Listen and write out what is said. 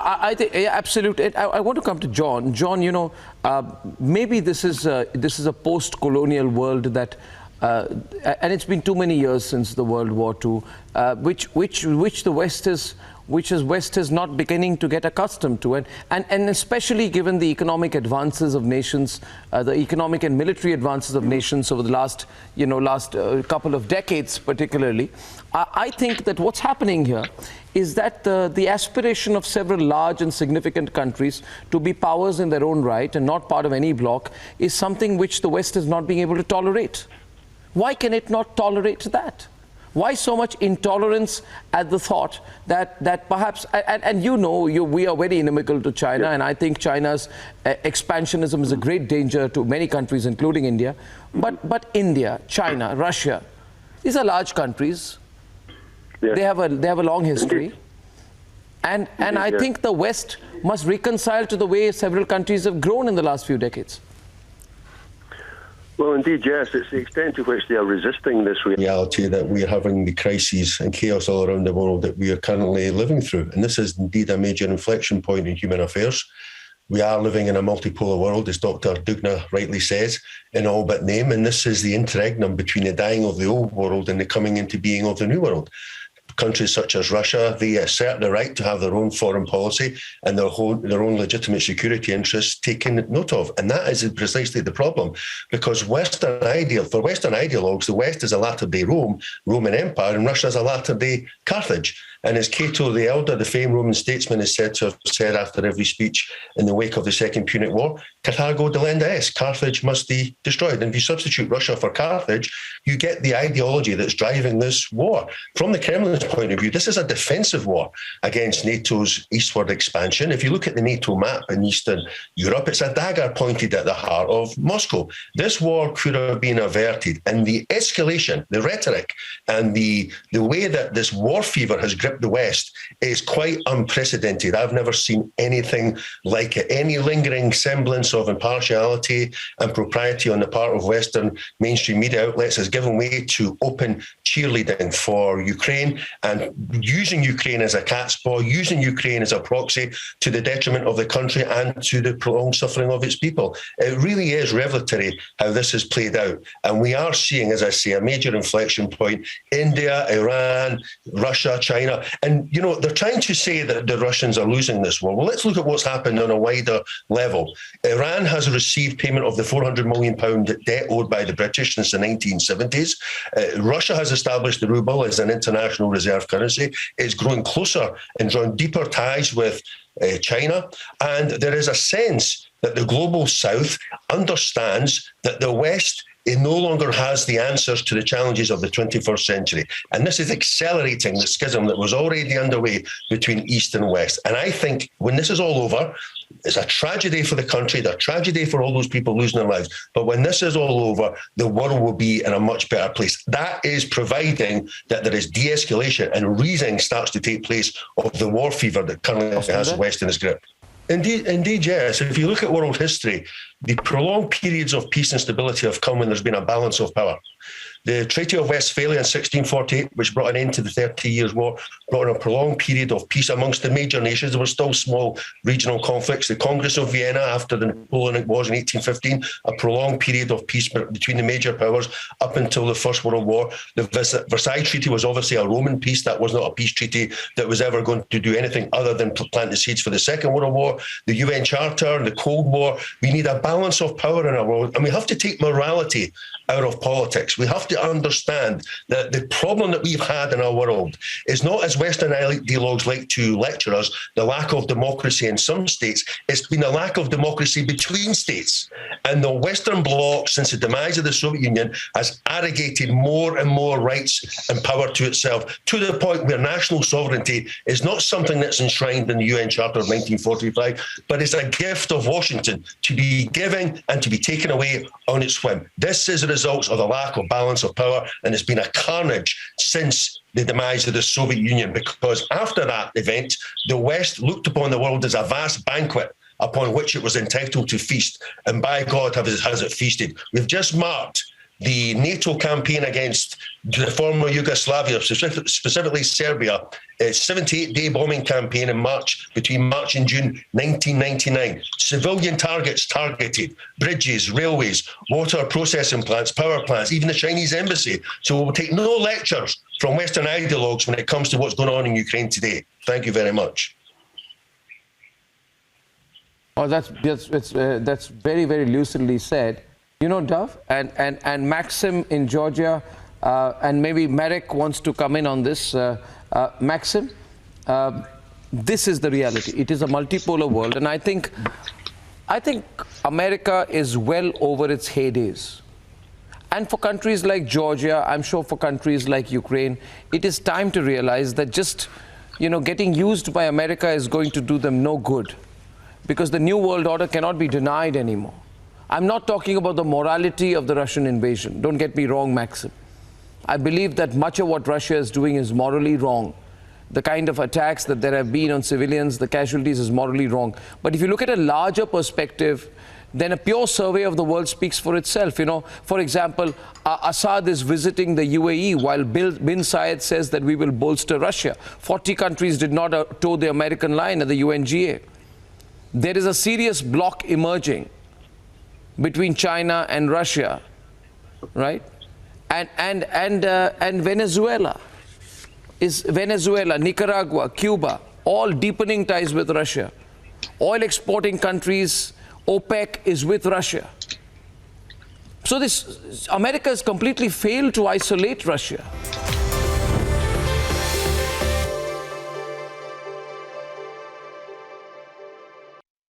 I think absolutely. I want to come to John. John, you know, maybe this is a post-colonial world that, and it's been too many years since the World War II, which the West is not beginning to get accustomed to, and especially given the economic advances of nations, the economic and military advances of nations over the last couple of decades, particularly. I think that what's happening here is that the aspiration of several large and significant countries to be powers in their own right and not part of any bloc is something which the West is not being able to tolerate. Why can it not tolerate that? Why so much intolerance at the thought that perhaps, and you know, we are very inimical to China, and I think China's expansionism is a great danger to many countries, including India. But India, China, Russia, these are large countries. Yes. They have a long history, and I think the West must reconcile to the way several countries have grown in the last few decades. Well, indeed, yes. It's the extent to which they are resisting this reality that we are having the crises and chaos all around the world that we are currently living through. And this is indeed a major inflection point in human affairs. We are living in a multipolar world, as Dr. Dugna rightly says, in all but name. And this is the interregnum between the dying of the old world and the coming into being of the new world. Countries such as Russia, they assert the right to have their own foreign policy and their own legitimate security interests taken note of. And that is precisely the problem, because for Western ideologues, the West is a latter-day Roman Empire, and Russia is a latter-day Carthage. And as Cato the Elder, the famed Roman statesman, is said to have said after every speech in the wake of the Second Punic War, Carthago delenda est, Carthage must be destroyed. And if you substitute Russia for Carthage, you get the ideology that's driving this war. From the Kremlin's point of view, this is a defensive war against NATO's eastward expansion. If you look at the NATO map in Eastern Europe, it's a dagger pointed at the heart of Moscow. This war could have been averted, and the escalation, the rhetoric, and the way that this war fever has gripped the West is quite unprecedented. I've never seen anything like it. Any lingering semblance of impartiality and propriety on the part of Western mainstream media outlets has given way to open cheerleading for Ukraine and using Ukraine as a cat's paw, using Ukraine as a proxy to the detriment of the country and to the prolonged suffering of its people. It really is revelatory how this has played out. And we are seeing, as I say, a major inflection point. India, Iran, Russia, China. And, you know, they're trying to say that the Russians are losing this war. Well, let's look at what's happened on a wider level. Iran has received payment of the £400 million debt owed by the British since the 1970s. Russia has established the ruble as an international reserve currency. It's growing closer and drawing deeper ties with China. And there is a sense that the global South understands that the West no longer has the answers to the challenges of the 21st century. And this is accelerating the schism that was already underway between East and West. And I think when this is all over, it's a tragedy for the country, a tragedy for all those people losing their lives. But when this is all over, the world will be in a much better place. That is providing that there is de-escalation and reasoning starts to take place of the war fever that currently has the West in its grip. Indeed, yes. If you look at world history, the prolonged periods of peace and stability have come when there's been a balance of power. The Treaty of Westphalia in 1648, which brought an end to the 30 Years' War, brought in a prolonged period of peace amongst the major nations. There were still small regional conflicts. The Congress of Vienna, after the Napoleonic Wars in 1815, a prolonged period of peace between the major powers up until the First World War. The Versailles Treaty was obviously a Roman peace. That was not a peace treaty that was ever going to do anything other than plant the seeds for the Second World War. The UN Charter, the Cold War. We need a balance of power in our world, and we have to take morality out of politics. We have to understand that the problem that we've had in our world is not, as Western ideologues like to lecture us, the lack of democracy in some states. It's been a lack of democracy between states. And the Western bloc, since the demise of the Soviet Union, has arrogated more and more rights and power to itself, to the point where national sovereignty is not something that's enshrined in the UN Charter of 1945, but it's a gift of Washington to be given and to be taken away on its whim. This is a result of the lack of balance of power, and it's been a carnage since the demise of the Soviet Union, because after that event, the West looked upon the world as a vast banquet upon which it was entitled to feast, and by God has it feasted. We've just marked the NATO campaign against the former Yugoslavia, specifically Serbia, a 78-day bombing campaign between March and June 1999. Civilian targets targeted, bridges, railways, water processing plants, power plants, even the Chinese embassy. So we'll take no lectures from Western ideologues when it comes to what's going on in Ukraine today. Thank you very much. Oh, that's very, very lucidly said. You know, Dove and Maxim in Georgia, and maybe Marek wants to come in on this. Maxim, this is the reality. It is a multipolar world, and I think America is well over its heydays. And for countries like Georgia, I'm sure for countries like Ukraine, it is time to realize that just, you know, getting used by America is going to do them no good, because the New World Order cannot be denied anymore. I'm not talking about the morality of the Russian invasion. Don't get me wrong, Maxim. I believe that much of what Russia is doing is morally wrong. The kind of attacks that there have been on civilians, the casualties, is morally wrong. But if you look at a larger perspective, then a pure survey of the world speaks for itself. You know, for example, Assad is visiting the UAE while bin Zayed says that we will bolster Russia. 40 countries did not toe the American line at the UNGA. There is a serious bloc emerging between China and Russia, right? And Venezuela, Nicaragua, Cuba, all deepening ties with Russia. Oil exporting countries, OPEC is with Russia. So America has completely failed to isolate Russia.